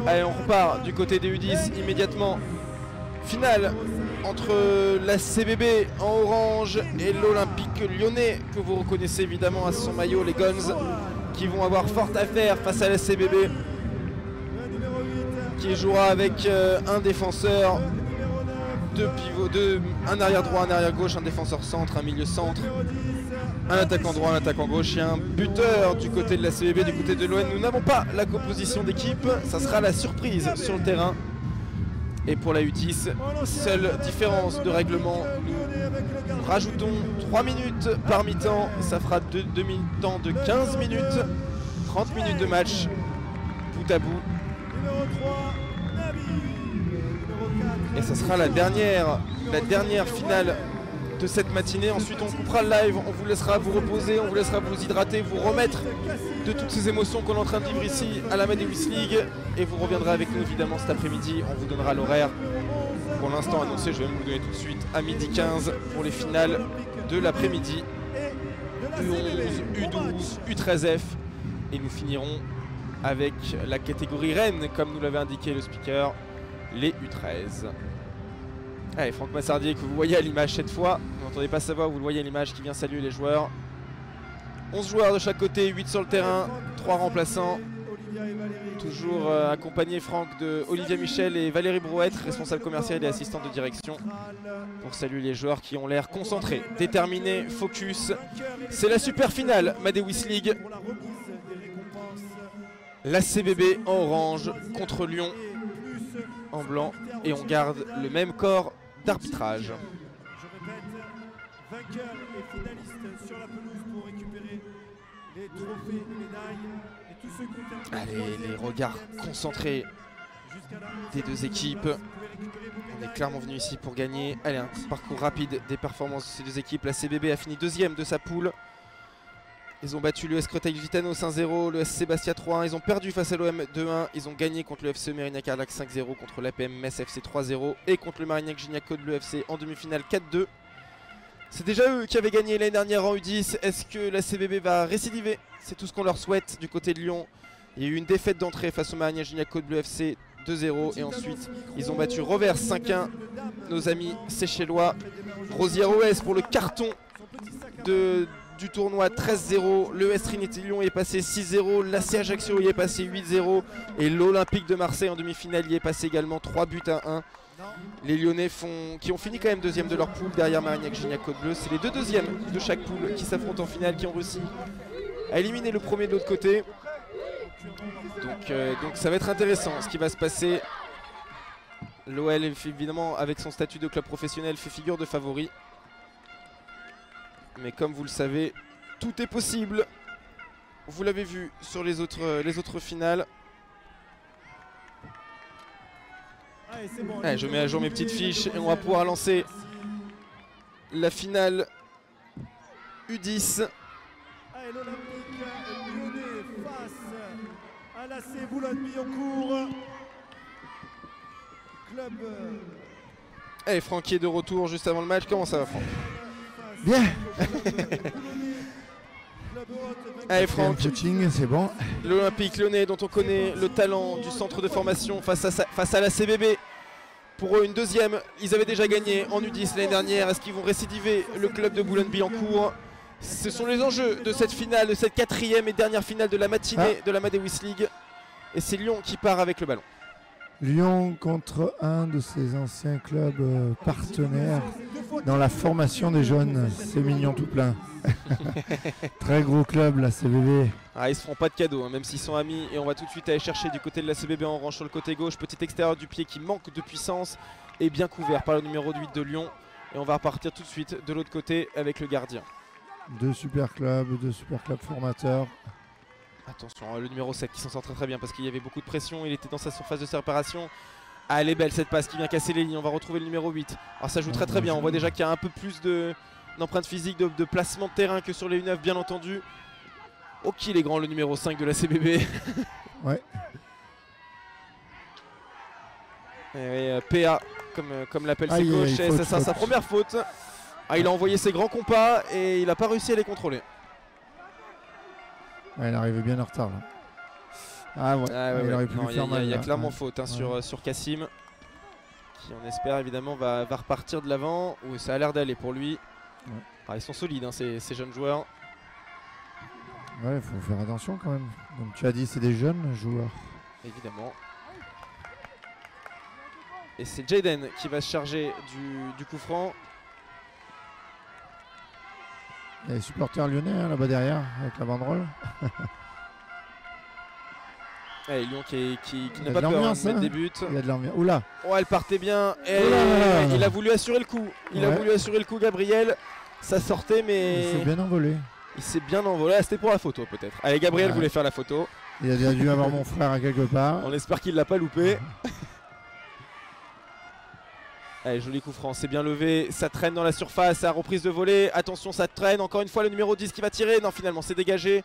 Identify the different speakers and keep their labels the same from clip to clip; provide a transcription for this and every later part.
Speaker 1: Allez, on repart du côté des U10 immédiatement. Finale entre la CBB en orange et l'Olympique Lyonnais, que vous reconnaissez évidemment à son maillot, les Guns, qui vont avoir fort à faire face à la CBB, qui jouera avec un défenseur, deux pivots, un arrière droit, un arrière gauche, un défenseur centre, un milieu centre, un attaquant droit, un attaquant gauche et un buteur du côté de la CBB. Du côté de l'ON, nous n'avons pas la composition d'équipe, ça sera la surprise sur le terrain. Et pour la U10, seule différence de règlement, nous rajoutons 3 minutes par mi-temps, ça fera deux mi-temps de 15 minutes, 30 minutes de match, bout à bout. Et ça sera la dernière finale de cette matinée. Ensuite on coupera le live, on vous laissera vous reposer, on vous laissera vous hydrater, vous remettre de toutes ces émotions qu'on est en train de vivre ici à la Amadeus League. Et vous reviendrez avec nous évidemment cet après-midi, on vous donnera l'horaire. Pour l'instant annoncé, je vais vous donner tout de suite à 12h15 pour les finales de l'après-midi. U11, U12, U13F. Et nous finirons avec la catégorie Rennes, comme nous l'avait indiqué le speaker, les U13. Allez, Franck Massardier que vous voyez à l'image cette fois, vous n'entendez pas sa voix, vous le voyez à l'image, qui vient saluer les joueurs. 11 joueurs de chaque côté, 8 sur le terrain, 3 remplaçants. Toujours accompagné Franck de Olivier Michel et Valérie Brouette, responsable commercial et assistante de direction, pour saluer les joueurs qui ont l'air concentrés, déterminés, focus. C'est la super finale Amadeus League. La CBB en orange contre Lyon en blanc, et on garde le même corps d'arbitrage.
Speaker 2: Je répète, vainqueur et finaliste sur la pelouse pour récupérer les trophées, les médailles et tous ceux qui ont terminé.
Speaker 1: Allez, les regards concentrés des deux équipes. On est clairement venu ici pour gagner. Allez, un parcours rapide des performances de ces deux équipes. La CBB a fini deuxième de sa poule. Ils ont battu le S Créteil Gitano 5-0, le SC Bastia 3-1, ils ont perdu face à l'OM 2-1, ils ont gagné contre le FC Mérignac-Arlac 5-0, contre l'APM Metz FC 3-0 et contre le Marignac-Gignac de l'EFC en demi-finale 4-2. C'est déjà eux qui avaient gagné l'année dernière en U10. Est-ce que la CBB va récidiver? C'est tout ce qu'on leur souhaite du côté de Lyon. Il y a eu une défaite d'entrée face au Marignac-Gignac de l'EFC 2-0 et ensuite ils ont battu Revers 5-1, nos amis séchellois. Rosière OS pour le carton du tournoi 13-0, le S Trinity Lyon est passé 6-0, l'AC Ajaccio y est passé 8-0 et l'Olympique de Marseille en demi-finale y est passé également 3-1. Les Lyonnais qui ont fini quand même deuxième de leur poule derrière Marignac-Gignac Côte Bleue. C'est les deux deuxièmes de chaque poule qui s'affrontent en finale, qui ont réussi à éliminer le premier de l'autre côté. Donc ça va être intéressant ce qui va se passer. L'OL évidemment avec son statut de club professionnel fait figure de favori. Mais comme vous le savez, tout est possible. Vous l'avez vu sur les autres finales. Allez, je mets à jour mes petites fiches et on va pouvoir lancer la finale U10.
Speaker 2: Allez, l'Olympique Lyonnais face à l'AC Boulogne-Billancourt. Club.
Speaker 1: Allez, Francky est de retour juste avant le match. Comment ça va, Franck?
Speaker 3: Bien.
Speaker 1: Allez Franck,
Speaker 3: c'est bon.
Speaker 1: L'Olympique Lyonnais dont on connaît le talent du centre de formation face à la CBB. Pour eux une deuxième, ils avaient déjà gagné en U10 l'année dernière. Est-ce qu'ils vont récidiver le club de Boulogne-Billancourt? Ce sont les enjeux de cette finale, de cette quatrième et dernière finale de la matinée de la Amadeus League. Et c'est Lyon qui part avec le ballon.
Speaker 3: Lyon contre un de ses anciens clubs partenaires dans la formation des jeunes. C'est mignon tout plein. Très gros club la CBB.
Speaker 1: Ah, ils se feront pas de cadeaux, hein, même s'ils sont amis. Et on va tout de suite aller chercher du côté de la CBB en orange sur le côté gauche. Petit extérieur du pied qui manque de puissance et bien couvert par le numéro 8 de Lyon. Et on va repartir tout de suite de l'autre côté avec le gardien.
Speaker 3: Deux super clubs formateurs.
Speaker 1: Attention, le numéro 7 qui s'en sort très très bien parce qu'il y avait beaucoup de pression, il était dans sa surface de séparation. Ah, elle est belle cette passe qui vient casser les lignes, on va retrouver le numéro 8. Alors ça joue très très bien, on voit déjà qu'il y a un peu plus d'empreinte physique, de placement de terrain que sur les U9 bien entendu. Ok, il est grand le numéro 5 de la CBB.
Speaker 3: Ouais.
Speaker 1: Et PA comme l'appelle ses coachs, c'est ça sa première faute. Ah, il a envoyé ses grands compas et il n'a pas réussi à les contrôler.
Speaker 3: Ouais, il arrivait bien en retard là. Ah ouais, il aurait pu lui faire mal.
Speaker 1: Il y a clairement faute hein, sur Kassim, qui on espère évidemment va repartir de l'avant, où ça a l'air d'aller pour lui. Ouais. Ah, ils sont solides hein, ces jeunes joueurs.
Speaker 3: Ouais, il faut faire attention quand même. Donc tu as dit c'est des jeunes joueurs.
Speaker 1: Évidemment. Et c'est Jaden qui va se charger du coup franc.
Speaker 3: Il y a les supporters lyonnais hein, là-bas derrière avec la banderole.
Speaker 1: Et Lyon qui n'a pas peur de mettre des buts.
Speaker 3: Il y a de l'ambiance. Oula.
Speaker 1: Oh, elle partait bien. Et il a voulu assurer le coup. Il a voulu assurer le coup, Gabriel. Ça sortait, mais.
Speaker 3: Il s'est bien envolé.
Speaker 1: Il s'est bien envolé. Ah, c'était pour la photo, peut-être. Allez, Gabriel voulait faire la photo.
Speaker 3: Il a dû avoir mon frère à quelque part.
Speaker 1: On espère qu'il ne l'a pas loupé. Allez, joli coup franc. C'est bien levé. Ça traîne dans la surface. À reprise de volée. Attention, ça traîne. Encore une fois, le numéro 10 qui va tirer. Non, finalement, c'est dégagé.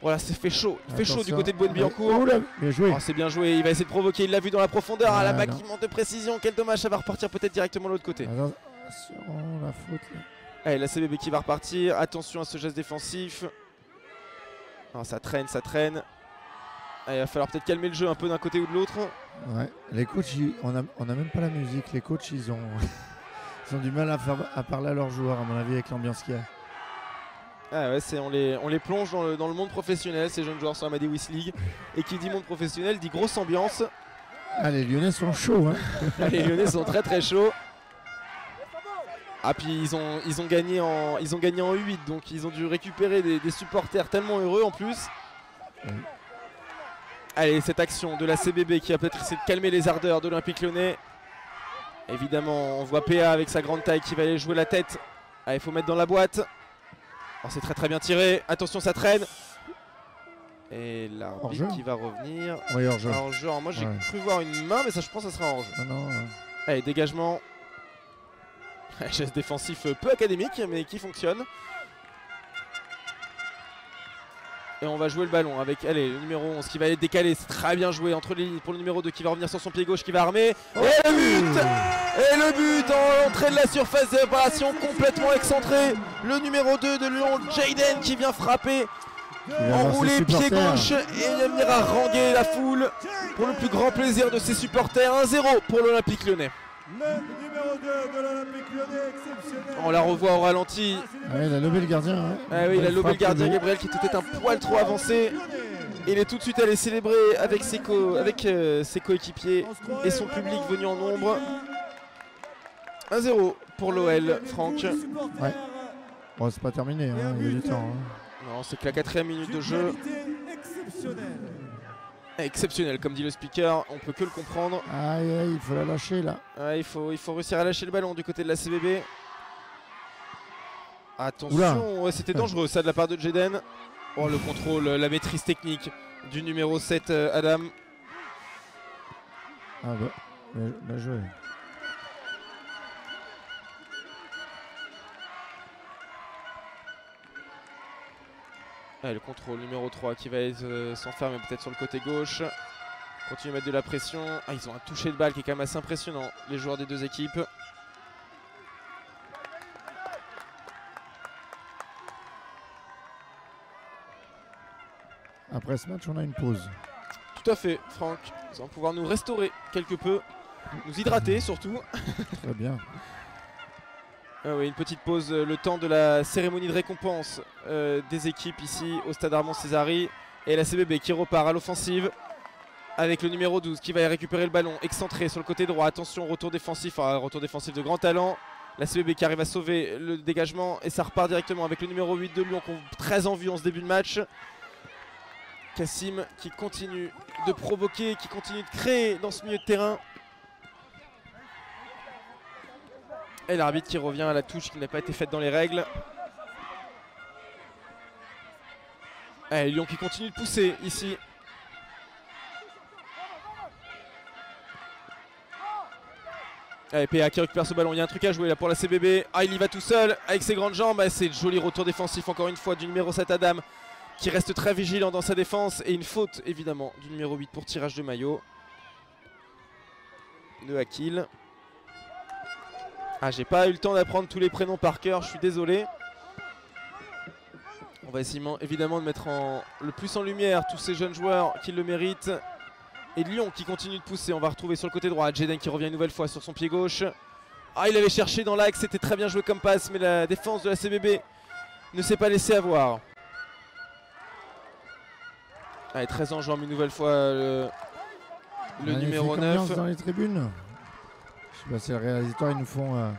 Speaker 1: Voilà, c'est fait chaud. Il fait chaud du côté de Bouenne-Billancourt.
Speaker 3: Bien joué.
Speaker 1: Oh, c'est bien joué. Il va essayer de provoquer. Il l'a vu dans la profondeur. Ah, là-bas qui manque de précision. Quel dommage. Ça va repartir peut-être directement de l'autre côté.
Speaker 3: Attention, la faute là.
Speaker 1: Allez, la CBB qui va repartir. Attention à ce geste défensif. Oh, ça traîne, ça traîne. Allez, il va falloir peut-être calmer le jeu un peu d'un côté ou de l'autre. Ouais.
Speaker 3: Les coachs, on a même pas la musique. Les coachs, ils ont du mal à parler à leurs joueurs, à mon avis, avec l'ambiance qu'il y a.
Speaker 1: Ah ouais, on les plonge dans le monde professionnel, ces jeunes joueurs sur la Madewis League. Et qui dit monde professionnel dit grosse ambiance.
Speaker 3: Ah, les Lyonnais sont chauds. Hein.
Speaker 1: Les Lyonnais sont très très chauds. Ah, puis ils ont gagné en 8, donc ils ont dû récupérer des supporters tellement heureux en plus. Oui. Allez, cette action de la CBB qui va peut-être essayer de calmer les ardeurs d'Olympique Lyonnais. Évidemment, on voit PA avec sa grande taille qui va aller jouer la tête. Allez, il faut mettre dans la boîte. Oh, c'est très très bien tiré. Attention, ça traîne. Et l'arbitre qui va revenir.
Speaker 3: Oui, hors-jeu.
Speaker 1: Alors, moi, j'ai cru voir une main, mais ça, je pense que ça sera hors-jeu.
Speaker 3: Non.
Speaker 1: Allez, dégagement. Geste défensif peu académique, mais qui fonctionne. Et on va jouer le ballon avec, allez, le numéro 11 qui va être décalé. C'est très bien joué entre les lignes pour le numéro 2 qui va revenir sur son pied gauche, qui va armer. Oh, et le but en entrée de la surface de réparation, complètement excentré. Le numéro 2 de Lyon, Jaden, qui vient frapper, enrouler pied gauche et venir haranguer la foule pour le plus grand plaisir de ses supporters. 1-0 pour l'Olympique Lyonnais.
Speaker 2: Le numéro 2 de l'Olympique Lyonnais, exceptionnel.
Speaker 1: On la revoit au ralenti.
Speaker 3: Il a lobé le gardien. Hein.
Speaker 1: Ah oui, il a lobé le gardien Gabriel qui était peut-être un poil trop avancé. Et il est tout de suite allé célébrer avec ses coéquipiers et son public venu en nombre. 1-0 pour l'OL, Franck.
Speaker 3: Ouais. Bon, c'est pas terminé, hein. Il y a du temps. Hein.
Speaker 1: Non, c'est que la 4e minute de jeu. Exceptionnel, comme dit le speaker, on peut que le comprendre.
Speaker 3: Aïe, il faut la lâcher là.
Speaker 1: Il faut réussir à lâcher le ballon du côté de la CBB. Attention, ouais, c'était dangereux ça de la part de Jaden. Oh, le contrôle, la maîtrise technique du numéro 7 Adam.
Speaker 3: Ah bah, bien joué.
Speaker 1: Le contrôle numéro 3 qui va s'enfermer peut-être sur le côté gauche. Continue à mettre de la pression. Ah, ils ont un toucher de balle qui est quand même assez impressionnant, les joueurs des deux équipes.
Speaker 3: Après ce match, on a une pause.
Speaker 1: Tout à fait, Franck. Ils vont pouvoir nous restaurer quelque peu, nous hydrater surtout.
Speaker 3: Très bien.
Speaker 1: Ah oui, une petite pause, le temps de la cérémonie de récompense des équipes ici au stade Armand Césari. Et la CBB qui repart à l'offensive avec le numéro 12 qui va récupérer le ballon excentré sur le côté droit. Attention, retour défensif de grand talent. La CBB qui arrive à sauver le dégagement et ça repart directement avec le numéro 8 de Lyon qu'on a très en vue en ce début de match. Kassim qui continue de provoquer, qui continue de créer dans ce milieu de terrain. Et l'arbitre qui revient à la touche qui n'a pas été faite dans les règles. Allez, Lyon qui continue de pousser ici. Allez, PA qui récupère ce ballon. Il y a un truc à jouer là pour la CBB. Ah, il y va tout seul avec ses grandes jambes. Ah, c'est le joli retour défensif encore une fois du numéro 7 Adam qui reste très vigilant dans sa défense. Et une faute évidemment du numéro 8 pour tirage de maillot de Akil. Ah, j'ai pas eu le temps d'apprendre tous les prénoms par cœur, je suis désolé. On va essayer évidemment de mettre le plus en lumière tous ces jeunes joueurs qui le méritent. Et Lyon qui continue de pousser. On va retrouver sur le côté droit Jeden qui revient une nouvelle fois sur son pied gauche. Ah, il avait cherché dans l'axe, c'était très bien joué comme passe, mais la défense de la CBB ne s'est pas laissé avoir. Allez, 13 ans, une nouvelle fois le numéro 9.
Speaker 3: Dans les tribunes. Je sais pas si le réalisateur, ils nous font...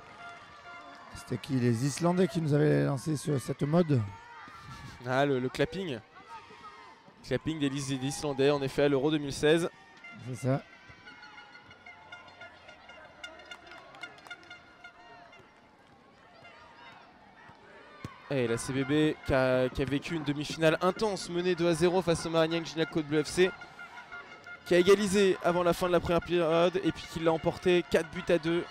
Speaker 3: C'était qui? Les Islandais qui nous avaient lancé sur cette mode.
Speaker 1: Ah, le clapping. Clapping des Islandais, en effet, à l'Euro 2016.
Speaker 3: C'est ça.
Speaker 1: Et la CBB qui a vécu une demi-finale intense, menée 2-0 face au Marignane Gignac Côte Bleu FC, qui a égalisé avant la fin de la première période et puis qui l'a emporté 4-2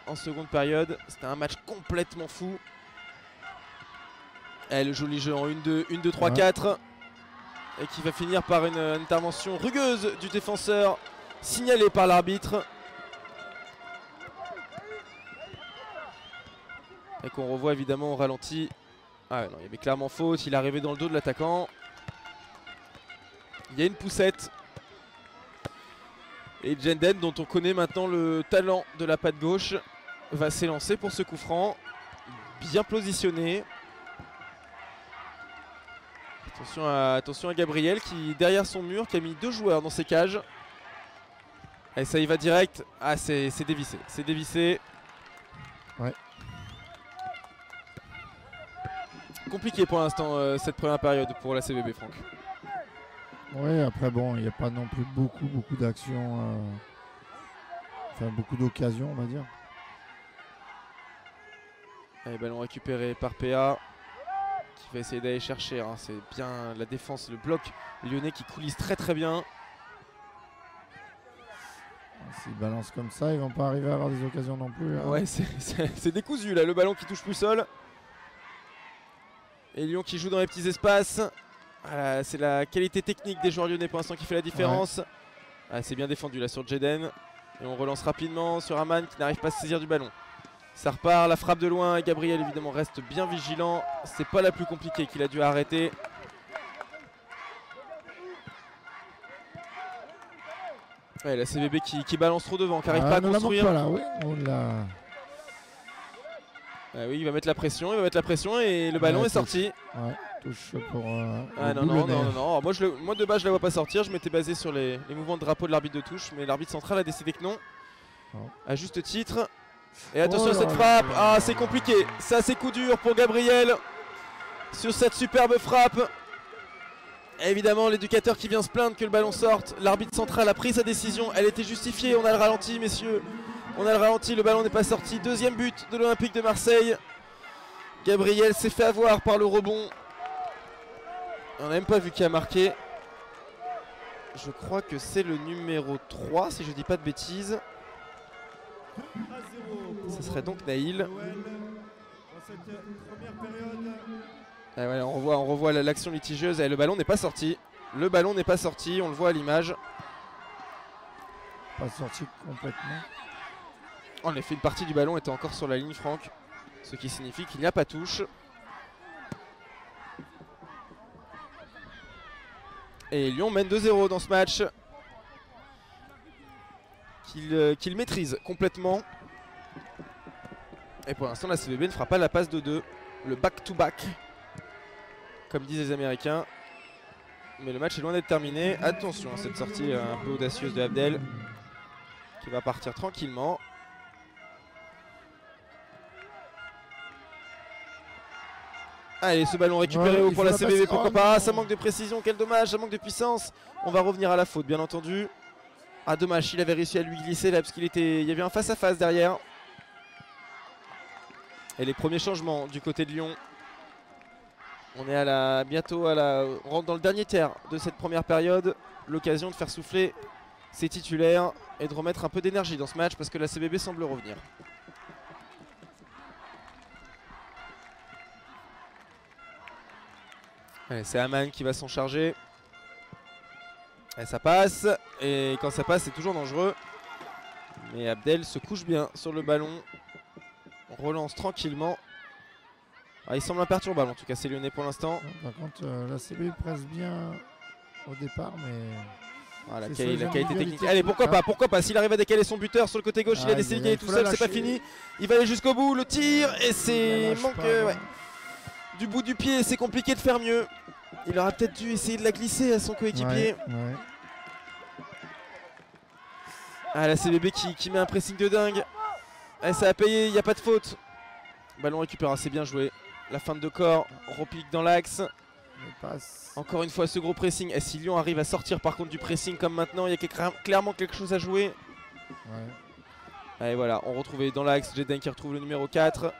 Speaker 1: en seconde période. C'était un match complètement fou. Et le joli jeu en 1-2, 1-2-3-4 et qui va finir par une intervention rugueuse du défenseur signalée par l'arbitre. Et qu'on revoit évidemment au ralenti. Ah non, il y avait clairement faute, il est arrivé dans le dos de l'attaquant. Il y a une poussette. Et Jeden, dont on connaît maintenant le talent de la patte gauche, va s'élancer pour ce coup franc. Bien positionné. Attention à Gabriel qui, derrière son mur, qui a mis 2 joueurs dans ses cages. Et ça y va direct. Ah, c'est dévissé. C'est dévissé.
Speaker 3: Ouais.
Speaker 1: Compliqué pour l'instant cette première période pour la CBB, Franck.
Speaker 3: Oui, après bon, il n'y a pas non plus beaucoup d'actions, enfin beaucoup d'occasions, on va dire.
Speaker 1: Allez, ballon récupéré par PA qui va essayer d'aller chercher. Hein. C'est bien la défense, le bloc lyonnais qui coulisse très bien.
Speaker 3: S'ils balancent comme ça, ils vont pas arriver à avoir des occasions non plus. Hein.
Speaker 1: Ouais, c'est décousu là, le ballon qui touche plus sol. Et Lyon qui joue dans les petits espaces. Voilà, c'est la qualité technique des joueurs lyonnais pour l'instant qui fait la différence. Ouais. Ah, c'est bien défendu là sur Jeden. Et on relance rapidement sur Aman qui n'arrive pas à se saisir du ballon. Ça repart, la frappe de loin et Gabriel évidemment reste bien vigilant. C'est pas la plus compliquée qu'il a dû arrêter. Ouais, la CBB qui balance trop devant, qui n'arrive pas à construire.
Speaker 3: Pas là, oui.
Speaker 1: Ah oui, il va mettre la pression et le ballon est sorti.
Speaker 3: Ouais, touche pour
Speaker 1: non. Moi de base je la vois pas sortir, je m'étais basé sur les mouvements de drapeau de l'arbitre de touche, mais l'arbitre central a décidé que non. À juste titre. Et attention à cette frappe. Ah, c'est compliqué. Ça, c'est coup dur pour Gabriel sur cette superbe frappe. Et évidemment, l'éducateur qui vient se plaindre que le ballon sorte. L'arbitre central a pris sa décision. Elle était justifiée. On a le ralenti, messieurs. On a le ralenti. Le ballon n'est pas sorti. Deuxième but de l'Olympique de Marseille. Gabriel s'est fait avoir par le rebond. On n'a même pas vu qui a marqué. Je crois que c'est le numéro 3, si je dis pas de bêtises. Ce serait donc Naïl. Et voilà, on revoit l'action litigieuse et le ballon n'est pas sorti. Le ballon n'est pas sorti, on le voit à l'image.
Speaker 3: Pas sorti complètement.
Speaker 1: En effet, une partie du ballon était encore sur la ligne, Franck. Ce qui signifie qu'il n'y a pas touche. Et Lyon mène 2-0 dans ce match. Qu'il maîtrise complètement. Et pour l'instant la CBB ne fera pas la passe de 2. Le back-to-back comme disent les Américains. Mais le match est loin d'être terminé. Attention à cette sortie un peu audacieuse de Abdel qui va partir tranquillement. Allez, ce ballon récupéré haut pour la CBB, pourquoi pas. Ça manque de précision, quel dommage, ça manque de puissance. On va revenir à la faute bien entendu. Ah dommage, il avait réussi à lui glisser là parce qu'il y avait un face-à-face derrière. Et les premiers changements du côté de Lyon. On est bientôt on rentre dans le dernier tiers de cette première période. L'occasion de faire souffler ses titulaires et de remettre un peu d'énergie dans ce match parce que la CBB semble revenir. Allez, c'est Aman qui va s'en charger. Et ça passe. Et quand ça passe, c'est toujours dangereux. Mais Abdel se couche bien sur le ballon. On relance tranquillement. Ah, il semble imperturbable en tout cas, c'est Lyonnais pour l'instant.
Speaker 3: Par contre, la CB presse bien au départ, mais...
Speaker 1: Ah, la
Speaker 3: C'est sur les
Speaker 1: qualité technique.
Speaker 3: individualités.
Speaker 1: Allez, pourquoi pas. S'il arrive à décaler son buteur sur le côté gauche, il a décidé d'y aller tout
Speaker 3: faut la
Speaker 1: seul, c'est pas
Speaker 3: lâcher.
Speaker 1: fini. Il va aller jusqu'au bout, le tir, et
Speaker 3: Il
Speaker 1: c'est
Speaker 3: lâche
Speaker 1: manque
Speaker 3: pas,
Speaker 1: ouais. Du bout du pied, c'est compliqué de faire mieux. Il aura peut-être dû essayer de la glisser à son coéquipier.
Speaker 3: Ouais.
Speaker 1: Ah, la CBB qui met un pressing de dingue. Ah, ça a payé, il n'y a pas de faute. Ballon récupéré, c'est bien joué. La feinte de corps, repique dans l'axe. Encore une fois ce gros pressing. Et si Lyon arrive à sortir par contre du pressing comme maintenant, il y a clairement quelque chose à jouer.
Speaker 3: Ouais.
Speaker 1: Allez voilà, on retrouve dans l'axe Jeden qui retrouve le numéro 4.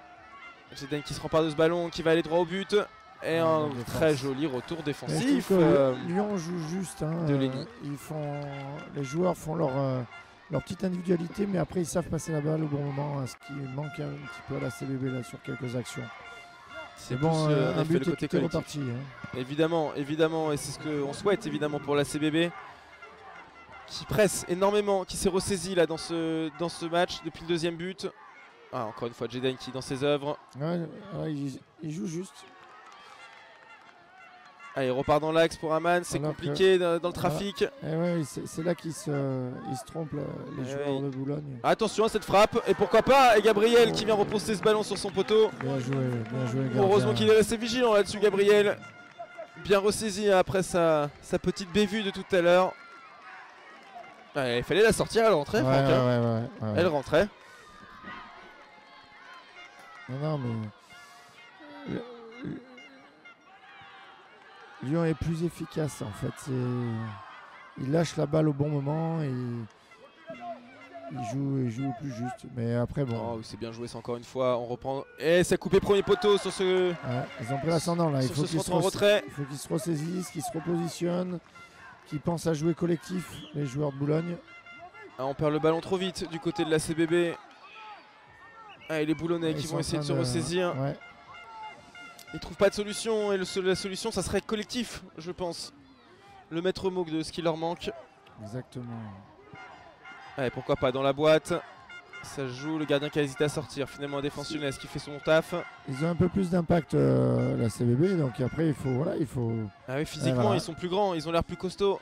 Speaker 1: Jeden qui se rempart de ce ballon, qui va aller droit au but. Et un très joli retour défensif.
Speaker 3: Lyon joue juste. Hein,
Speaker 1: de Lenny.
Speaker 3: Les joueurs font leur petite individualité, mais après ils savent passer la balle au bon moment, hein, ce qui manque un petit peu à la CBB là, sur quelques actions.
Speaker 1: C'est
Speaker 3: bon,
Speaker 1: un
Speaker 3: but
Speaker 1: le côté
Speaker 3: était
Speaker 1: collectif.
Speaker 3: reparti. Hein.
Speaker 1: Évidemment, et c'est ce qu'on souhaite évidemment pour la CBB. Qui presse énormément, qui s'est ressaisi là dans ce match depuis le deuxième but. Ah, encore une fois Jeden qui est dans ses œuvres.
Speaker 3: Ouais, il joue juste.
Speaker 1: Allez, il repart dans l'axe pour Aman, c'est compliqué dans le trafic.
Speaker 3: Ouais, c'est là qu'ils se trompent les joueurs de Boulogne.
Speaker 1: Attention à cette frappe, et pourquoi pas, et Gabriel qui vient reposter ce ballon sur son poteau.
Speaker 3: Bien joué gardien.
Speaker 1: Heureusement qu'il est resté vigilant là-dessus, Gabriel. Bien ressaisi après sa petite bévue de tout à l'heure. Il fallait la sortir, elle rentrait, Franck.
Speaker 3: Ouais.
Speaker 1: Elle rentrait.
Speaker 3: Non, mais... Lyon est plus efficace en fait. Il lâche la balle au bon moment et il joue plus juste. Mais après bon.
Speaker 1: Oh, c'est bien joué, c'est encore une fois. On reprend. Et ça a coupé premier poteau sur ce.
Speaker 3: Ouais, ils ont pris l'ascendant là. Il faut qu'ils se ressaisissent, qu'ils se repositionnent, qu'ils pensent à jouer collectif, les joueurs de Boulogne.
Speaker 1: Ah, on perd le ballon trop vite du côté de la CBB. Ah, et les Boulonnais qui vont essayer de se ressaisir.
Speaker 3: Ouais.
Speaker 1: Ils trouvent pas de solution et la solution ça serait collectif, je pense. Le maître mot de ce qui leur manque.
Speaker 3: Exactement.
Speaker 1: Allez, pourquoi pas dans la boîte. Ça joue, le gardien qui a hésité à sortir. Finalement, la défense lyonnaise qui fait son taf.
Speaker 3: Ils ont un peu plus d'impact la CBB, donc après il faut.
Speaker 1: Ah oui, physiquement ils sont plus grands, ils ont l'air plus costauds.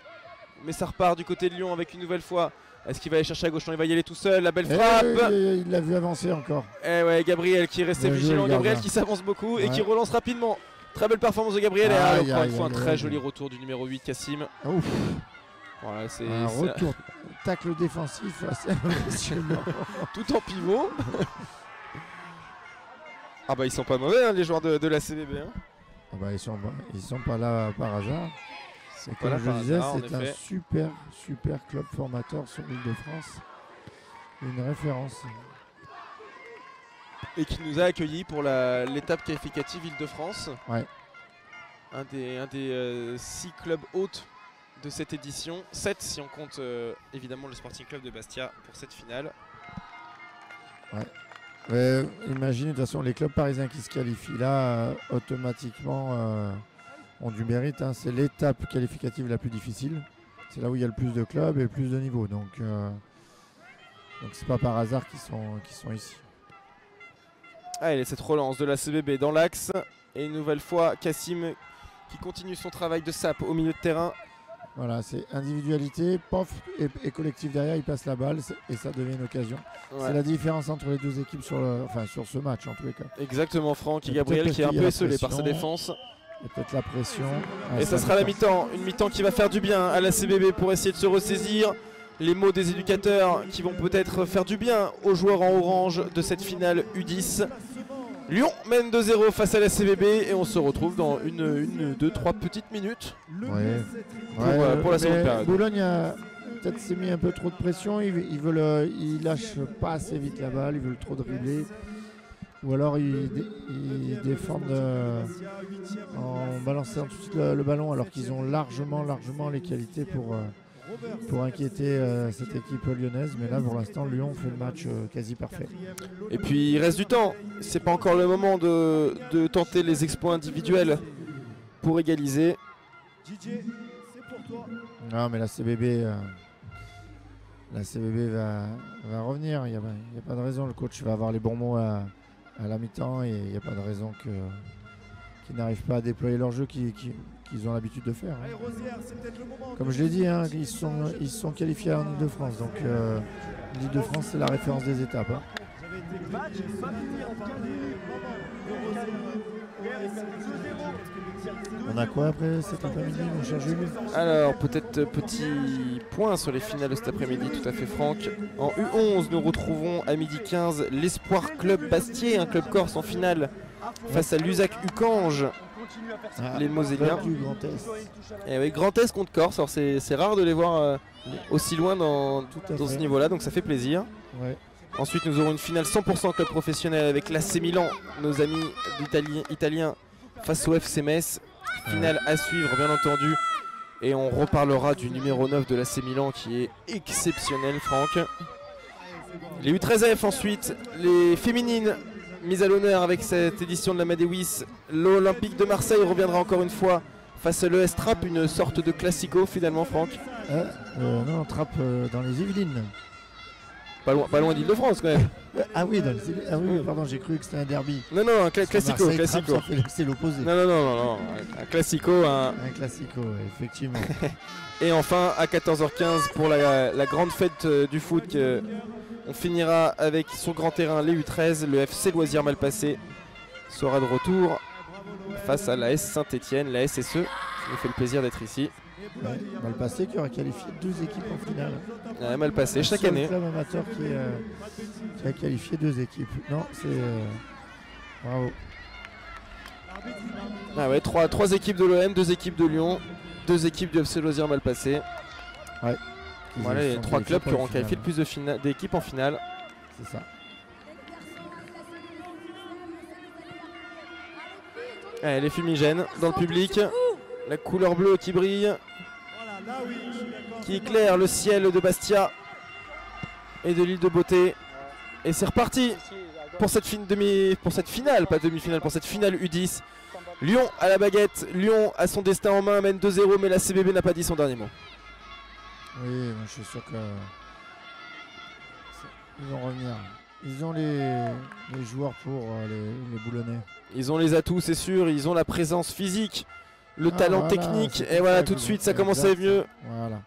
Speaker 1: Mais ça repart du côté de Lyon avec une nouvelle fois. Est-ce qu'il va aller chercher à gauche? Non, il va y aller tout seul. La belle frappe.
Speaker 3: Il l'a vu avancer encore.
Speaker 1: Et ouais, Gabriel qui est resté vigilant. Gabriel qui s'avance beaucoup et qui relance rapidement. Très belle performance de Gabriel. Et encore une fois, un très joli retour du numéro 8, Kassim.
Speaker 3: Ouf.
Speaker 1: Voilà, c'est
Speaker 3: un retour, tacle défensif assez impressionnant.
Speaker 1: Tout en pivot. Ah bah ils sont pas mauvais hein, les joueurs de la CBB. Hein.
Speaker 3: Ah bah, ils sont pas là par hasard. C'est comme je disais, c'est un super club formateur sur l'île de France. Une référence.
Speaker 1: Et qui nous a accueillis pour l'étape qualificative Île-de-France.
Speaker 3: Ouais.
Speaker 1: Un des 6 clubs hôtes de cette édition. 7 si on compte évidemment le Sporting Club de Bastia pour cette finale.
Speaker 3: Ouais. Imaginez de toute façon les clubs parisiens qui se qualifient là automatiquement ont du mérite. Hein. C'est l'étape qualificative la plus difficile. C'est là où il y a le plus de clubs et le plus de niveaux. Donc c'est pas par hasard qu'ils sont ici.
Speaker 1: Allez, cette relance de la CBB dans l'axe. Et une nouvelle fois, Kassim qui continue son travail de sape au milieu de terrain.
Speaker 3: Voilà, c'est individualité, pof, et collectif derrière, il passe la balle et ça devient une occasion. Ouais. C'est la différence entre les deux équipes sur ce match en tous les cas.
Speaker 1: Exactement, Franck et Gabriel qui est un peu esselé par sa défense.
Speaker 3: Et peut-être la pression.
Speaker 1: Et ça sera la mi-temps, une mi-temps qui va faire du bien à la CBB pour essayer de se ressaisir. Les mots des éducateurs qui vont peut-être faire du bien aux joueurs en orange de cette finale U10. Lyon mène 2-0 face à la CBB et on se retrouve dans une 2-3 petites minutes pour la seconde période.
Speaker 3: Boulogne a peut-être s'est mis un peu trop de pression, il lâche pas assez vite la balle, ils veulent trop dribbler. Ou alors ils défendent en balançant tout de suite le ballon alors qu'ils ont largement les qualités pour inquiéter cette équipe lyonnaise. Mais là pour l'instant Lyon fait le match quasi parfait.
Speaker 1: Et puis il reste du temps, c'est pas encore le moment de tenter les exploits individuels pour égaliser.
Speaker 3: Non mais la CBB va revenir, il n'y a pas de raison, le coach va avoir les bons mots à la mi-temps et il n'y a pas de raison que n'arrivent pas à déployer leur jeu qu'ils ont l'habitude de faire.
Speaker 2: Allez, Rosière, c'est peut-être le moment.
Speaker 3: Comme je l'ai dit, hein, ils sont qualifiés en Ile-de-France. Donc l'Ile-de-France, c'est la référence des étapes. Hein.
Speaker 2: J'avais été prévenu ce matin par les mamans de Rosière.
Speaker 3: On a quoi après cet après-midi, mon cher Jules?
Speaker 1: Alors, peut-être petit point sur les finales de cet après-midi, tout à fait Franck. En U11, nous retrouvons à midi 15 l'Espoir Club Bastier, un club corse en finale face à l'Usac Ucange, les Moselliens.
Speaker 3: Du Grand Est.
Speaker 1: Et avec Grand Est contre Corse, alors c'est rare de les voir aussi loin dans ce niveau-là, donc ça fait plaisir.
Speaker 3: Ouais.
Speaker 1: Ensuite, nous aurons une finale 100% club professionnel avec l'AC Milan, nos amis italiens face au FC Metz. Finale à suivre, bien entendu. Et on reparlera du numéro 9 de l'AC Milan qui est exceptionnel, Franck. Les U13F ensuite, les féminines mises à l'honneur avec cette édition de la Madewis. L'Olympique de Marseille reviendra encore une fois face à l'ES Trappes, une sorte de classico finalement, Franck.
Speaker 3: Non, Trappes dans les Yvelines.
Speaker 1: Pas loin d'Île-de-France quand même.
Speaker 3: Ah oui, pardon, j'ai cru que c'était un derby.
Speaker 1: Non, un classico.
Speaker 3: C'est l'opposé.
Speaker 1: Non, un classico.
Speaker 3: Un classico, effectivement.
Speaker 1: Et enfin, à 14h15 pour la grande fête du foot, on finira avec sur grand terrain les U13. Le FC Loisirs Malpassé sera de retour face à l'AS Saint-Etienne, la SSE. Ça nous fait le plaisir d'être ici.
Speaker 3: Ouais, Malpassé qui aura qualifié 2 équipes en finale.
Speaker 1: Ouais, Malpassé chaque année.
Speaker 3: C'est le club amateur qui a qualifié 2 équipes. Non, c'est bravo.
Speaker 1: Ah ouais, 3 équipes de l'OM, 2 équipes de Lyon, 2 équipes du FC Loisirs Malpassé.
Speaker 3: Ouais.
Speaker 1: Voilà les 3 clubs qui auront qualifié le plus d'équipes en finale.
Speaker 3: C'est ça.
Speaker 1: Allez, les fumigènes dans le public. La couleur bleue qui brille, qui éclaire le ciel de Bastia et de l'île de Beauté. Et c'est reparti pour cette finale, pas demi-finale, pour cette finale U10. Lyon à la baguette, Lyon a son destin en main, mène 2-0, mais la CBB n'a pas dit son dernier mot.
Speaker 3: Oui, moi je suis sûr que ils vont revenir. Ils ont les joueurs pour les boulonnais.
Speaker 1: Ils ont les atouts, c'est sûr, ils ont la présence physique. Le talent technique, et voilà, tout de suite ça commence à aller mieux.
Speaker 3: Voilà.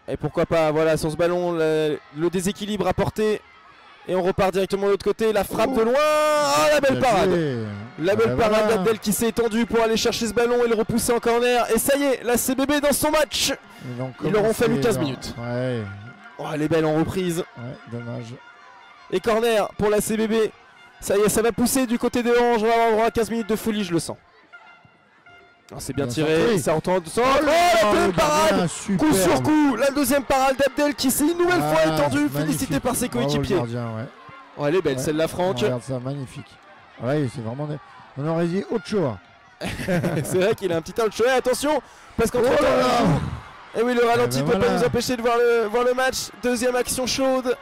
Speaker 1: Et pourquoi pas, voilà, sur ce ballon, le déséquilibre apporté. Et on repart directement de l'autre côté, la frappe de loin. Oh, la belle parade. La belle parade d'Abdel qui s'est étendue pour aller chercher ce ballon et le repousser en corner. Et ça y est, la CBB dans son match. Ils leur ont fallu 15 minutes.
Speaker 3: Ouais.
Speaker 1: Oh, les belles en reprise.
Speaker 3: Ouais, dommage.
Speaker 1: Et corner pour la CBB. Ça y est, ça va pousser du côté des Oranges. On va avoir droit à 15 minutes de folie, je le sens. C'est bien tiré, ça retourne. Oh, la belle parade, coup sur coup, la deuxième parade d'Abdel qui s'est une nouvelle fois étendue, félicité par ses coéquipiers. Oh, elle est belle celle-là, Franck.
Speaker 3: Regarde ça, magnifique. Ouais, c'est vraiment. On aurait dit Ochoa.
Speaker 1: C'est vrai qu'il a un petit temps de choix. Attention, parce qu'entre temps, et oui, le ralenti ne peut pas nous empêcher de voir le match. Deuxième action chaude.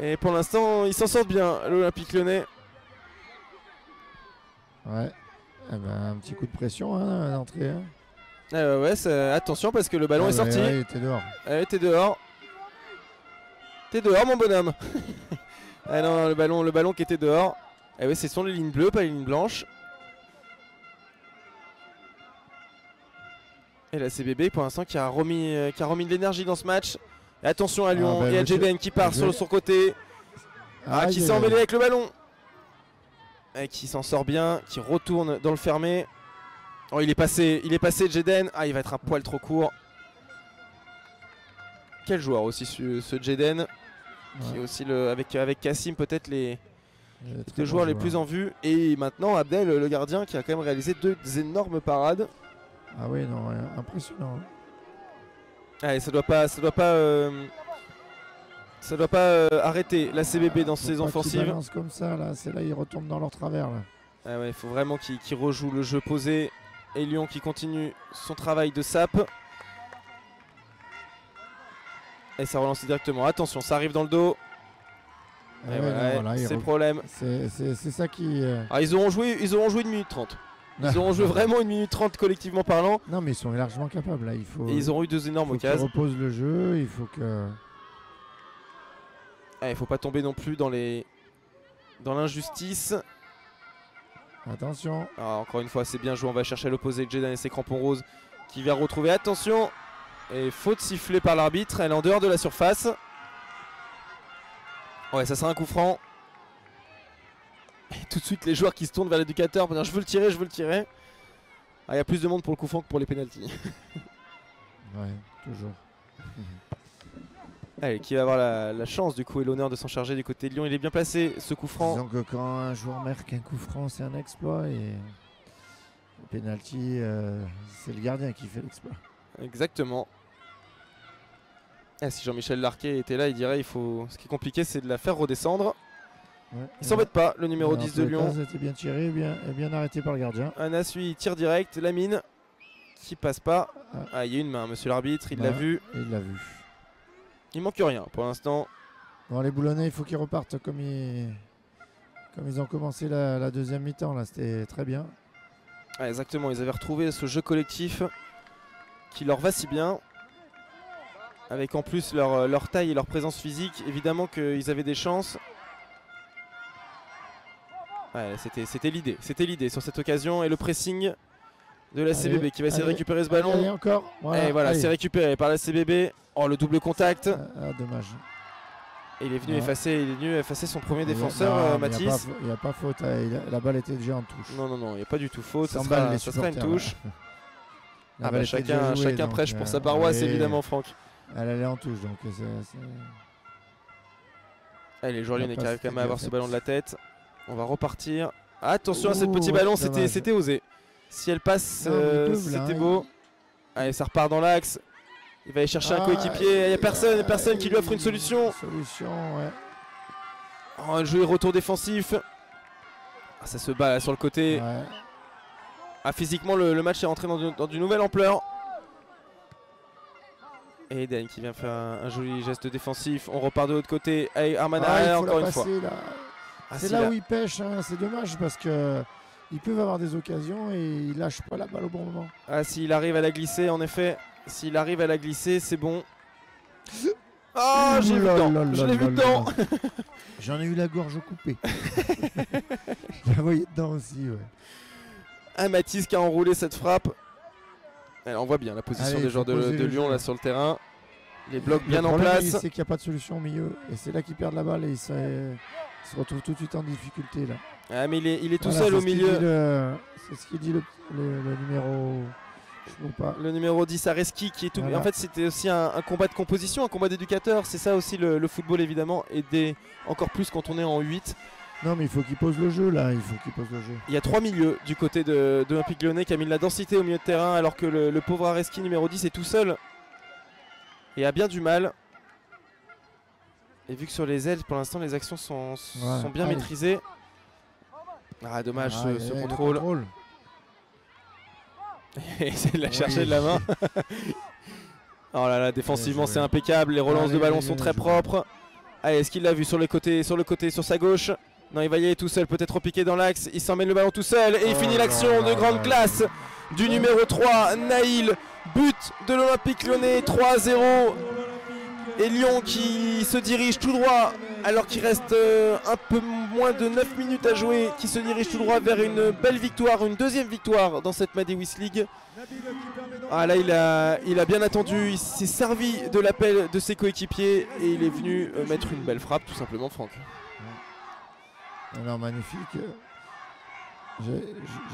Speaker 1: Et pour l'instant, ils s'en sortent bien, l'Olympique Lyonnais.
Speaker 3: Ouais. Eh ben, un petit coup de pression hein, à l'entrée. Hein.
Speaker 1: Ouais, attention parce que le ballon est sorti.
Speaker 3: Ouais, t'es dehors.
Speaker 1: T'es dehors. T'es dehors, mon bonhomme. Ah non, le ballon qui était dehors. Eh ouais, ce sont les lignes bleues, pas les lignes blanches. Et la CBB pour l'instant qui a remis de l'énergie dans ce match. Et attention à Lyon et à Jeden qui part sur son côté. Qui s'est emmêlé avec le ballon. Et qui s'en sort bien, qui retourne dans le fermé. Oh, il est passé Jeden. Ah, il va être un poil trop court. Quel joueur aussi ce Jeden. Qui est aussi avec Kassim peut-être les deux joueurs les plus en vue. Et maintenant Abdel, le gardien, qui a quand même réalisé 2 énormes parades.
Speaker 3: Ah oui, non, impressionnant.
Speaker 1: Allez, ça doit pas arrêter la CBB dans ses offensives.
Speaker 3: Comme ça, là, c'est là ils retombent dans leur travers. Là.
Speaker 1: Ah ouais, il faut vraiment qu'ils rejouent le jeu posé. Et Lyon qui continue son travail de sape. Et ça relance directement. Attention, ça arrive dans le dos. Et voilà, c'est le problème.
Speaker 3: C'est ça qui.
Speaker 1: Alors, ils auront joué 1 minute 30. Ils auront joué vraiment 1 minute 30 collectivement parlant.
Speaker 3: Non, mais ils sont largement capables là.
Speaker 1: Et ils auront eu 2 énormes occasions.
Speaker 3: Ils reposent le jeu, il faut que.
Speaker 1: Il faut pas tomber non plus dans l'injustice.
Speaker 3: Attention.
Speaker 1: Alors, encore une fois, c'est bien joué. On va chercher à l'opposé. Jedan et ses crampons roses qui vient retrouver. Attention. Et faute sifflée par l'arbitre. Elle est en dehors de la surface. Ouais, ça sera un coup franc. Et tout de suite, les joueurs qui se tournent vers l'éducateur pour dire je veux le tirer, je veux le tirer. Ah, il y a plus de monde pour le coup franc que pour les pénaltys.
Speaker 3: Ouais, toujours.
Speaker 1: Allez, qui va avoir la chance du coup et l'honneur de s'en charger du côté de Lyon. Il est bien placé, ce coup franc.
Speaker 3: Disons que quand un joueur marque un coup franc, c'est un exploit. Et le penalty, c'est le gardien qui fait l'exploit.
Speaker 1: Exactement. Ah, si Jean-Michel Larquet était là, il dirait ce qui est compliqué, c'est de la faire redescendre.
Speaker 3: Ouais,
Speaker 1: Il s'embête pas, le numéro 10 de Lyon.
Speaker 3: C'était bien tiré et bien arrêté par le gardien.
Speaker 1: Anas, lui, il tire direct. Lamine qui passe pas. Ah, il y a une main, monsieur l'arbitre, il l'a vu.
Speaker 3: Il l'a vu.
Speaker 1: Il manque rien pour l'instant.
Speaker 3: Bon, les Boulonnais, il faut qu'ils repartent comme ils ont commencé la deuxième mi-temps. Là, c'était très bien.
Speaker 1: Ah, exactement, ils avaient retrouvé ce jeu collectif qui leur va si bien. Avec en plus leur taille et leur présence physique, évidemment qu'ils avaient des chances. Ouais, c'était l'idée sur cette occasion. Et le pressing de la CBB qui va essayer de récupérer ce ballon.
Speaker 3: Allez, encore. Voilà,
Speaker 1: et voilà, c'est récupéré par la CBB. Oh, le double contact.
Speaker 3: Dommage.
Speaker 1: Et il est venu effacer son premier défenseur, Mathis.
Speaker 3: Il n'y a pas faute, la balle était déjà en touche.
Speaker 1: Non, il n'y a pas du tout faute. Ça sera une touche.
Speaker 3: Ah bah,
Speaker 1: chacun prêche pour sa paroisse, évidemment, Franck.
Speaker 3: Elle allait en touche, donc
Speaker 1: Allez, les joueurs lyonnais qui arrivent quand même à avoir ce ballon de la tête. On va repartir. Attention à ce petit ballon, c'était osé. Si elle passe, c'était beau. Allez, ça repart dans l'axe. Il va aller chercher un coéquipier. Il n'y a personne qui lui offre une solution.
Speaker 3: Ouais.
Speaker 1: Oh, un jeu et retour défensif. Ah, ça se bat là sur le côté.
Speaker 3: Ouais.
Speaker 1: Ah, physiquement, le match est rentré dans une nouvelle ampleur. Et Eden qui vient faire un joli geste défensif. On repart de l'autre côté. Allez, Armana, encore une fois.
Speaker 3: C'est là où il pêche. Hein. C'est dommage parce que ils peuvent avoir des occasions et ils lâchent pas la balle au bon moment.
Speaker 1: Ah, s'il arrive à la glisser, en effet. S'il arrive à la glisser, c'est bon. Oh, j'ai vu dedans. Je l'ai vu dedans.
Speaker 3: J'en ai eu la gorge coupée. Je la voyais dedans aussi, ouais.
Speaker 1: Ah, Mathis qui a enroulé cette frappe. On voit bien la position des joueurs de Lyon là sur le terrain. Les blocs bien en place.
Speaker 3: C'est qu'il n'y a pas de solution au milieu. Et c'est là qu'ils perdent la balle et ils se retrouvent tout de suite en difficulté là.
Speaker 1: Ah, mais il est tout seul au milieu.
Speaker 3: C'est ce qu'il dit le numéro. Je sais pas.
Speaker 1: Le numéro 10 Areski qui est tout.
Speaker 3: Voilà.
Speaker 1: En fait, c'était aussi un combat de composition, un combat d'éducateur. C'est ça aussi le football évidemment. Et encore plus quand on est en 8.
Speaker 3: Non, mais il faut qu'il pose le jeu là.
Speaker 1: Il y a 3 milieux du côté de l'Olympique Lyonnais qui a mis de la densité au milieu de terrain alors que le pauvre Areski numéro 10 est tout seul et a bien du mal. Et vu que sur les ailes pour l'instant les actions sont bien maîtrisées. Ah, dommage ce contrôle. Et essayer de la chercher de la main. Oh là là, défensivement c'est impeccable. Les relances de ballon sont très propres. Allez, est-ce qu'il l'a vu sur le côté, sur sa gauche? Non, il va y aller tout seul, peut-être repiqué dans l'axe. Il s'emmène le ballon tout seul et il finit l'action de grande classe du numéro 3, Naïl. But de l'Olympique Lyonnais, 3-0. Et Lyon qui se dirige tout droit alors qu'il reste un peu moins de 9 minutes à jouer, qui se dirige tout droit vers une belle victoire, une deuxième victoire dans cette Madewis League. Ah là il a bien attendu, il s'est servi de l'appel de ses coéquipiers et il est venu mettre une belle frappe tout simplement, Franck.
Speaker 3: Alors magnifique.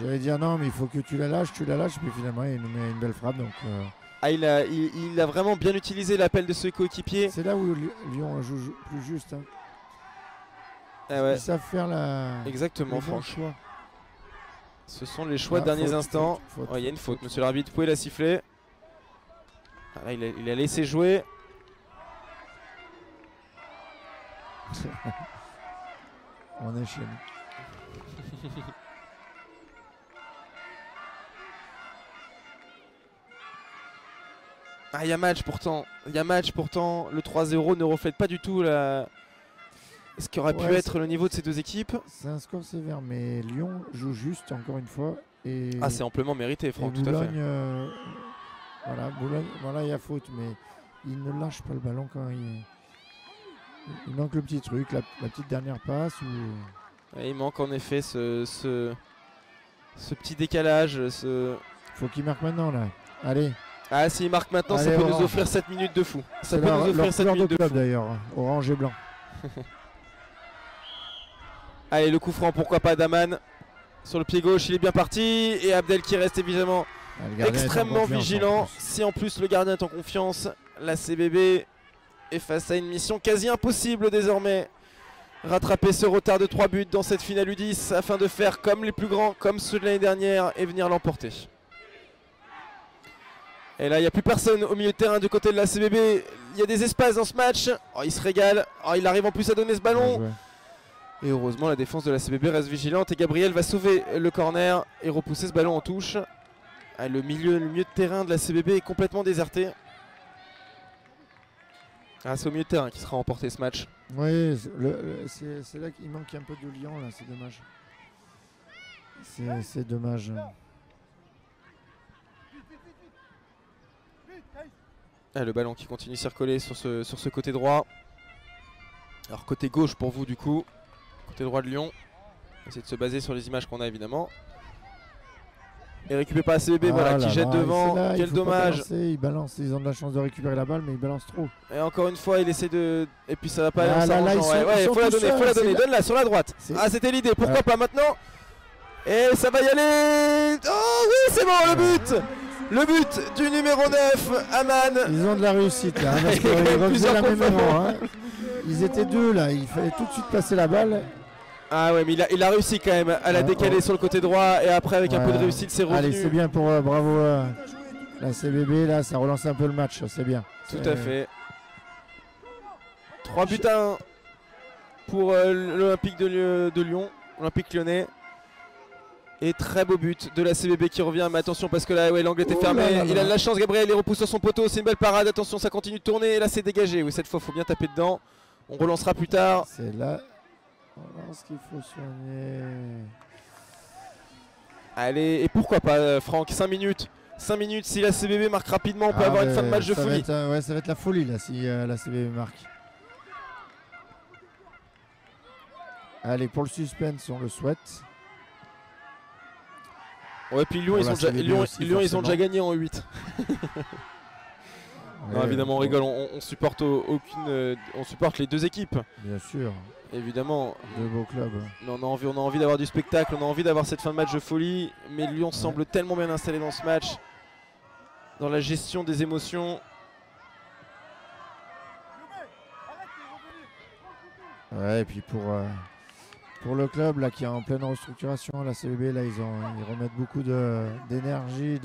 Speaker 3: J'allais dire non mais il faut que tu la lâches, puis finalement il nous met une belle frappe donc.
Speaker 1: Ah, il a vraiment bien utilisé l'appel de ses coéquipiers.
Speaker 3: C'est là où Lyon joue plus juste. Hein.
Speaker 1: Ah ouais.
Speaker 3: Ils savent faire
Speaker 1: exactement, Franck.
Speaker 3: Choix.
Speaker 1: Ce sont les choix de derniers instants. Il y a une faute, monsieur l'arbitre, vous pouvez la siffler. Ah, là, il a laissé jouer.
Speaker 3: On est chez nous.
Speaker 1: Ah, il y a match pourtant. Le 3-0 ne reflète pas du tout ce qui aurait pu être le niveau de ces deux équipes.
Speaker 3: C'est un score sévère, mais Lyon joue juste encore une fois.
Speaker 1: Ah, c'est amplement mérité, Franck, tout à fait.
Speaker 3: Boulogne, voilà, il y a faute, mais il ne lâche pas le ballon quand il manque le petit truc, la petite dernière passe.
Speaker 1: Et il manque en effet ce Ce petit décalage,
Speaker 3: Faut qu'il marque maintenant là. Allez.
Speaker 1: Ah, s'il marque maintenant,
Speaker 3: Allez,
Speaker 1: ça peut
Speaker 3: Orange.
Speaker 1: nous offrir 7 minutes de fou. Ça
Speaker 3: C'est
Speaker 1: peut nous offrir
Speaker 3: leur
Speaker 1: 7
Speaker 3: couleur de
Speaker 1: minutes de
Speaker 3: club
Speaker 1: fou.
Speaker 3: d'ailleurs. Orange et blanc.
Speaker 1: Allez, le coup franc, pourquoi pas d'Aman. Sur le pied gauche, il est bien parti. Et Abdel qui reste évidemment
Speaker 3: Ah, le gardien est en
Speaker 1: extrêmement
Speaker 3: confiance, en
Speaker 1: vigilant.
Speaker 3: plus.
Speaker 1: Si en plus le gardien est en confiance, la CBB est face à une mission quasi impossible désormais. Rattraper ce retard de 3 buts dans cette finale U10 afin de faire comme les plus grands, comme ceux de l'année dernière et venir l'emporter. Et là, il n'y a plus personne au milieu de terrain du côté de la CBB. Il y a des espaces dans ce match. Oh, il se régale. Oh, il arrive en plus à donner ce
Speaker 3: Bien
Speaker 1: ballon.
Speaker 3: joué.
Speaker 1: Et heureusement, la défense de la CBB reste vigilante. Et Gabriel va sauver le corner et repousser ce ballon en touche. Ah, le milieu de terrain de la CBB est complètement déserté. Ah, c'est au milieu de terrain qui sera remporté ce match.
Speaker 3: Oui, c'est là qu'il manque un peu de lion là, c'est dommage. C'est dommage.
Speaker 1: Ah, le ballon qui continue de circuler sur ce côté droit. Alors côté gauche pour vous du coup. Côté droit de Lyon. On essaie de se baser sur les images qu'on a évidemment. Et récupéré par la CBB, voilà, qui jette devant.
Speaker 3: Là,
Speaker 1: Quel dommage.
Speaker 3: Ils balancent, ils ont de la chance de récupérer la balle, mais ils balancent trop.
Speaker 1: Et encore une fois, il essaie de. Et puis ça va pas aller
Speaker 3: Ah,
Speaker 1: en
Speaker 3: là,
Speaker 1: s'arrangeant.
Speaker 3: ils
Speaker 1: Ouais,
Speaker 3: sont
Speaker 1: faut la
Speaker 3: tout
Speaker 1: donner,
Speaker 3: seuls,
Speaker 1: faut la donner.
Speaker 3: c'est là.
Speaker 1: Donne-la sur la droite.
Speaker 3: C'est-
Speaker 1: Ah, c'était l'idée, pourquoi
Speaker 3: Ouais.
Speaker 1: pas maintenant. Et ça va y aller. Oh oui, c'est bon, le but. Le but du numéro 9, Aman.
Speaker 3: Ils ont de la réussite là, hein, parce
Speaker 1: Il y a
Speaker 3: qu'ils
Speaker 1: quand même
Speaker 3: refaisaient
Speaker 1: plusieurs
Speaker 3: la même
Speaker 1: contre-temps.
Speaker 3: erreur. Hein. Ils étaient deux là, il fallait tout de suite passer la balle.
Speaker 1: Ah ouais, mais il a réussi quand même à la
Speaker 3: Ouais,
Speaker 1: décaler
Speaker 3: ouais.
Speaker 1: sur le côté droit. Et après, avec un peu de
Speaker 3: Ouais.
Speaker 1: réussite, c'est revenu.
Speaker 3: Allez, c'est bien pour bravo la CBB là, ça relance un peu le match, c'est bien.
Speaker 1: Tout à fait. 3 buts à 1 pour l'Olympique de Lyon, Olympique lyonnais. Et très beau but de la CBB qui revient, mais attention parce que là ouais, l'angle était
Speaker 3: Oh
Speaker 1: fermé.
Speaker 3: là là
Speaker 1: Il
Speaker 3: là.
Speaker 1: a de la chance, Gabriel, il repousse sur son poteau, c'est une belle parade, attention ça continue de tourner et là c'est dégagé. Oui, cette fois il faut bien taper dedans. On relancera plus tard.
Speaker 3: C'est là ce qu'il faut soigner.
Speaker 1: Allez, et pourquoi pas Franck, 5 minutes. 5 minutes, si la CBB marque rapidement, on peut avoir une fin de match de
Speaker 3: ça va
Speaker 1: folie.
Speaker 3: être, ouais, ça va être la folie là si la CBB marque. Allez, pour le suspense, on le souhaite.
Speaker 1: Ouais, puis Lyon,
Speaker 3: Pour
Speaker 1: ils
Speaker 3: la
Speaker 1: ont déjà,
Speaker 3: CBB
Speaker 1: Lyon,
Speaker 3: aussi,
Speaker 1: Lyon, ils ont déjà
Speaker 3: forcément.
Speaker 1: gagné en 8. Non, évidemment, on rigole, on supporte on supporte les deux équipes,
Speaker 3: Bien sûr,
Speaker 1: évidemment.
Speaker 3: deux beaux clubs.
Speaker 1: Mais on a envie d'avoir du spectacle, on a envie d'avoir cette fin de match de folie. Mais Lyon semble tellement bien installé dans ce match, dans la gestion des émotions.
Speaker 3: Ouais, et puis pour le club là qui est en pleine restructuration, la CBB là ils remettent beaucoup d'énergie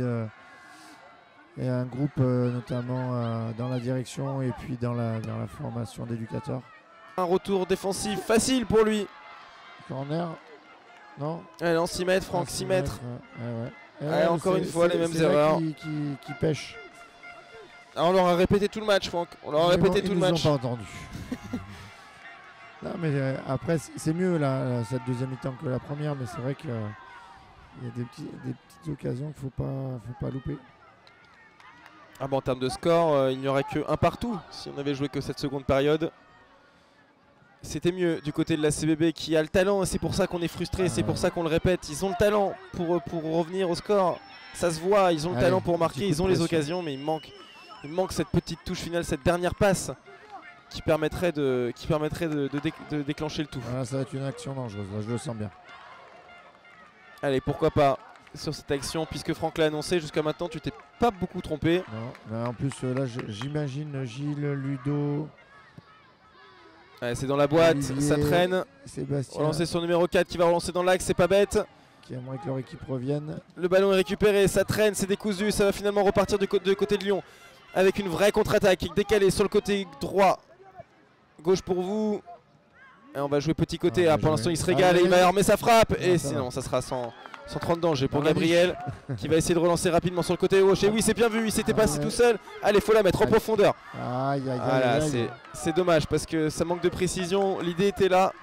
Speaker 3: et un groupe notamment dans la direction et puis dans la formation d'éducateurs.
Speaker 1: Un retour défensif facile pour lui.
Speaker 3: Corner, non?
Speaker 1: Allez, non, 6 mètres, Franck, 6 mètres.
Speaker 3: Ouais.
Speaker 1: Ouais, encore une fois, les mêmes erreurs.
Speaker 3: Qui pêchent.
Speaker 1: Ah, on leur a répété tout le match, Franck. On leur a répété tout le match.
Speaker 3: Ils nous ont pas entendu. Non, mais après, c'est mieux là, cette deuxième mi-temps que la première, mais c'est vrai qu'il y a des petites occasions qu'il faut pas louper.
Speaker 1: Ah bon, en termes de score, il n'y aurait que un partout si on avait joué que cette seconde période. C'était mieux du côté de la CBB qui a le talent, et c'est pour ça qu'on est frustré, c'est pour ça qu'on le répète. Ils ont le talent pour revenir au score. Ça se voit, ils ont le talent pour marquer, ils ont les occasions, mais il manque cette petite touche finale, cette dernière passe qui permettrait de déclencher le tout.
Speaker 3: Voilà, ça va être une action dangereuse, là, je le sens bien.
Speaker 1: Allez, pourquoi pas sur cette action, puisque Franck l'a annoncé, jusqu'à maintenant tu t'es pas beaucoup trompé.
Speaker 3: Non, mais en plus là j'imagine Gilles, Ludo,
Speaker 1: Allez, c'est dans la boîte,
Speaker 3: Olivier,
Speaker 1: ça traîne.
Speaker 3: Sébastien
Speaker 1: Relancer sur numéro 4 qui va relancer dans l'axe, c'est pas bête.
Speaker 3: qui aimerait que leur équipe revienne.
Speaker 1: Le ballon est récupéré, ça traîne, c'est décousu, ça va finalement repartir du côté de Lyon. Avec une vraie contre-attaque décalée sur le côté droit. Gauche pour vous. Et on va jouer petit côté. Pour l'instant il se régale et il va armer sa frappe. Et sinon ça sera 130 danger pour Gabriel qui va essayer de relancer rapidement sur le côté gauche. Et oui, c'est bien vu, il s'était passé tout seul. Allez, faut la mettre en profondeur.
Speaker 3: Aïe, aïe,
Speaker 1: Voilà,
Speaker 3: aïe.
Speaker 1: c'est dommage parce que ça manque de précision. L'idée était là.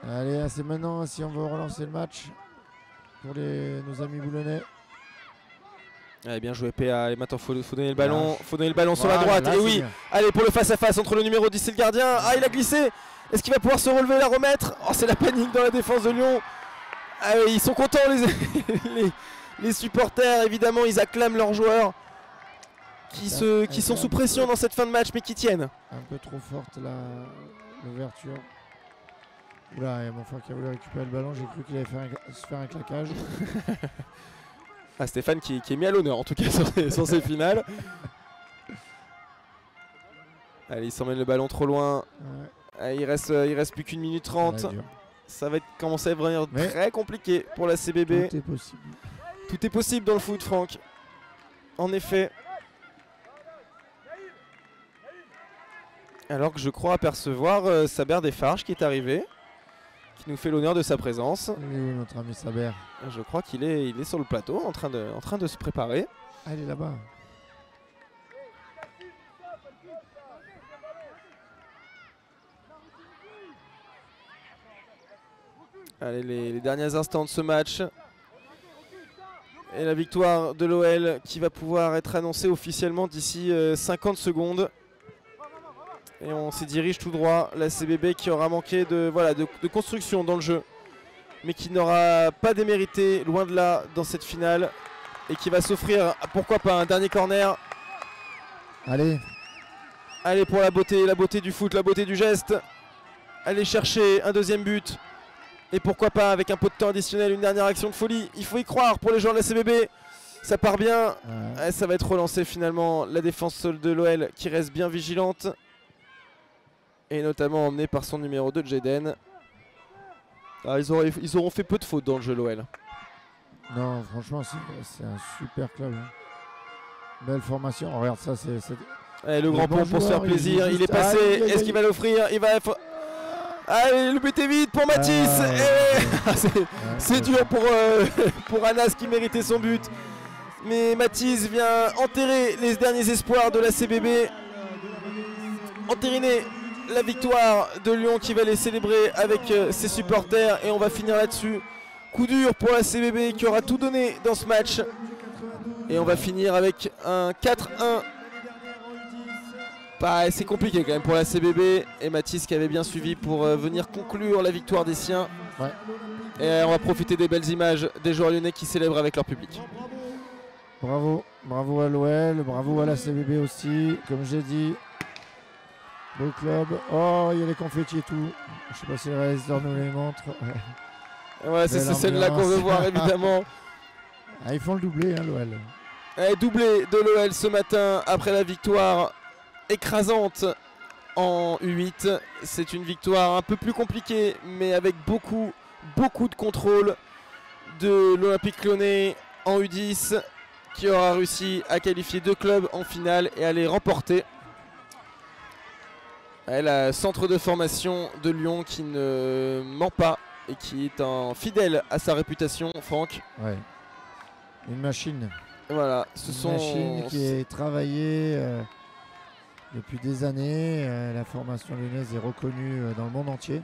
Speaker 3: Allez, c'est maintenant si on veut relancer le match pour nos amis boulonnais.
Speaker 1: Allez, bien joué PA. Et maintenant faut donner le ballon. Faut donner le ballon sur la droite.
Speaker 3: Là,
Speaker 1: et oui, allez pour le face à face entre le numéro 10 et le gardien. Ah, il a glissé. Est-ce qu'il va pouvoir se relever, la remettre? Oh, c'est la panique dans la défense de Lyon. Ah oui, ils sont contents les supporters, évidemment, ils acclament leurs joueurs qui sont sous pression dans cette fin de match, mais qui tiennent.
Speaker 3: Un peu trop forte l'ouverture. Oula, il y a mon frère qui a voulu récupérer le ballon, j'ai cru qu'il allait se faire un claquage.
Speaker 1: Ah, Stéphane qui est mis à l'honneur en tout cas sur ces finales. Allez, il s'emmène le ballon trop loin.
Speaker 3: Ouais.
Speaker 1: Ah, il reste plus qu'une minute 30. Ça va commencer à devenir très compliqué pour la CBB.
Speaker 3: Tout est possible.
Speaker 1: Tout est possible dans le foot, Franck. En effet. Alors que je crois apercevoir Saber Desfarges qui est arrivé, qui nous fait l'honneur de sa présence.
Speaker 3: Il est où notre ami Saber?
Speaker 1: Je crois qu'il est sur le plateau en train de se préparer.
Speaker 3: Ah, il est là-bas.
Speaker 1: Allez, les derniers instants de ce match. Et la victoire de l'OL qui va pouvoir être annoncée officiellement d'ici 50 secondes. Et on s'y dirige tout droit. La CBB qui aura manqué de construction dans le jeu, mais qui n'aura pas démérité, loin de là, dans cette finale. Et qui va s'offrir, pourquoi pas, un dernier corner.
Speaker 3: Allez.
Speaker 1: Allez, pour la beauté du foot, la beauté du geste. Allez chercher un deuxième but. Et pourquoi pas, avec un peu de temps additionnel, une dernière action de folie. Il faut y croire pour les joueurs de la CBB. Ça part bien. Ouais, ça va être relancé finalement. La défense de l'OL qui reste bien vigilante. Et notamment emmené par son numéro 2, Jeden. Ah, ils auront fait peu de fautes dans le jeu, l'OL.
Speaker 3: Non, franchement, c'est un super club. Hein. Belle formation. Oh, regarde ça, c'est
Speaker 1: le grand pont pour se faire plaisir. Il est passé. Est-ce qu'il va l'offrir? Allez, le but est vide pour Mathis. C'est dur pour Anas qui méritait son but. Mais Mathis vient enterrer les derniers espoirs de la CBB. Entériner la victoire de Lyon qui va les célébrer avec ses supporters. Et on va finir là-dessus. Coup dur pour la CBB qui aura tout donné dans ce match. Et on va finir avec un 4-1. C'est compliqué quand même pour la CBB. Et Mathis qui avait bien suivi pour venir conclure la victoire des siens.
Speaker 3: Ouais.
Speaker 1: Et on va profiter des belles images des joueurs lyonnais qui célèbrent avec leur public.
Speaker 3: Bravo, bravo à l'OL, bravo à la CBB aussi. Comme j'ai dit, beau club. Oh, il y a les confettis et tout. Je sais pas si le réalisateur nous les montre.
Speaker 1: Ouais, c'est celle-là qu'on veut voir évidemment.
Speaker 3: Ah, ils font le doublé, hein, l'OL.
Speaker 1: Doublé de l'OL ce matin après la victoire écrasante en U8. C'est une victoire un peu plus compliquée, mais avec beaucoup de contrôle de l'Olympique Lyonnais en U10, qui aura réussi à qualifier 2 clubs en finale et à les remporter. Le centre de formation de Lyon qui ne ment pas et qui est fidèle à sa réputation, Franck.
Speaker 3: Ouais. Une machine.
Speaker 1: Voilà,
Speaker 3: une machine qui est travaillée depuis des années. La formation lyonnaise est reconnue dans le monde entier.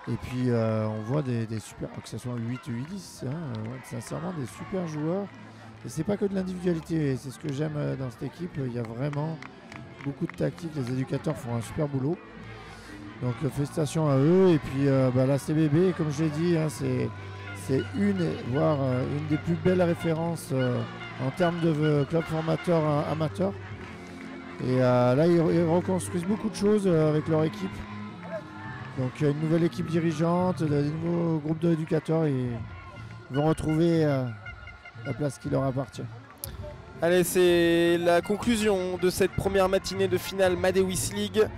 Speaker 3: Et puis on voit des super, que ce soit 8 ou 10, sincèrement des super joueurs. Et c'est pas que de l'individualité, c'est ce que j'aime dans cette équipe. Il y a vraiment beaucoup de tactique, les éducateurs font un super boulot. Donc félicitations à eux. Et puis la CBB, comme je l'ai dit, hein, c'est une des plus belles références en termes de club formateur amateur. Et là, ils reconstruisent beaucoup de choses avec leur équipe. Donc une nouvelle équipe dirigeante, des nouveaux groupes d'éducateurs, et ils vont retrouver la place qui leur appartient.
Speaker 1: Allez, c'est la conclusion de cette première matinée de finale Madewish League.